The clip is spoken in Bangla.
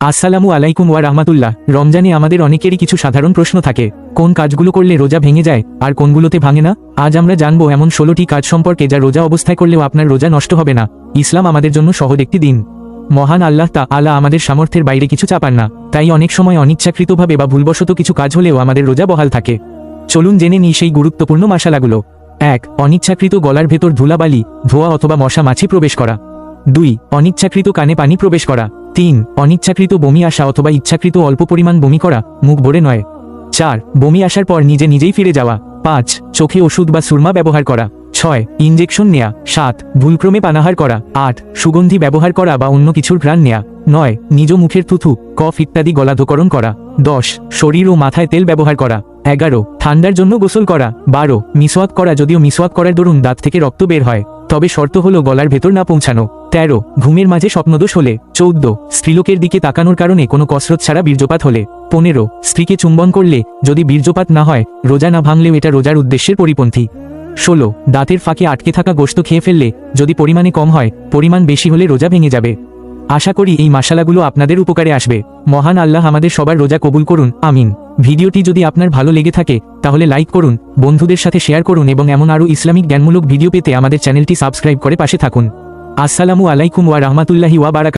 আসসালামু আলাইকুম ওয়া রাহমাতুল্লাহ। রমজানে আমাদের অনেকেরই কিছু সাধারণ প্রশ্ন থাকে, কোন কাজগুলো করলে রোজা ভেঙে যায় আর কোনগুলোতে ভাঙে না। আজ আমরা জানবো এমন 16টি কাজ সম্পর্কে যা রোজা অবস্থায় করলেও আপনার রোজা নষ্ট হবে না। ইসলাম আমাদের জন্য সহজ একটি দিন। মহান আল্লাহ তাআলা আমাদের সামর্থ্যের বাইরে কিছু চাপান না, তাই অনেক সময় অনিচ্ছাকৃতভাবে বা ভুলবশত কিছু কাজ হলেও আমাদের রোজা বহাল থাকে। চলুন জেনে নিই সেই গুরুত্বপূর্ণ মশালাগুলো। 1. অনিচ্ছাকৃত গলার ভেতর ধুলাবালি, ধোঁয়া অথবা মশা মাছি প্রবেশ করা। 2. অনিচ্ছাকৃত কানে পানি প্রবেশ করা। 3. অনিচ্ছাকৃত বমি আসা অথবা ইচ্ছাকৃত অল্প পরিমাণ বমি করা, মুখ ভরে নয়। 4. বমি আসার পর নিজেই ফিরে যাওয়া। 5. চোখে ওষুধ বা সুরমা ব্যবহার করা। 6. ইনজেকশন নেয়া। 7. ভুলক্রমে পানাহার করা। 8. সুগন্ধি ব্যবহার করা বা অন্য কিছুর ঘ্রাণ নেয়া। 9. নিজ মুখের থুথু, কফ ইত্যাদি গলাধকরণ করা। 10. শরীর ও মাথায় তেল ব্যবহার করা। 11. ঠান্ডার জন্য গোসল করা। 12. মিসওয়াক করা, যদিও মিসওয়াক করার দরুন দাঁত থেকে রক্ত বের হয়, তবে শর্ত হলো গলার ভেতর না পৌঁছানো। 13. ঘুমের মাঝে স্বপ্নদোষ হলে। 14. স্ত্রীলোকের দিকে তাকানোর কারণে কোনো কসরত ছাড়া বীর্যপাত হলে। 15. স্ত্রীকে চুম্বন করলে যদি বীর্যপাত না হয়, রোজা না ভাঙলেও এটা রোজার উদ্দেশ্যের পরিপন্থী। 16. দাঁতের ফাঁকে আটকে থাকা গোশত খেয়ে ফেললে যদি পরিমাণে কম হয়, পরিমাণ বেশি হলে রোজা ভেঙে যাবে। আশা করি এই মশালাগুলো আপনাদের উপকারে আসবে। মহান আল্লাহ আমাদের সবার রোজা কবুল করুন, আমিন। ভিডিওটি যদি আপনার ভালো লেগে থাকে তাহলে লাইক করুন, বন্ধুদের সাথে শেয়ার করুন এবং এমন আরও ইসলামিক জ্ঞানমূলক ভিডিও পেতে আমাদের চ্যানেলটি সাবস্ক্রাইব করে পাশে থাকুন। আসসালামু আলাইকুম ওয়া রাহমাতুল্লাহি ওয়া বারাকাতুহু।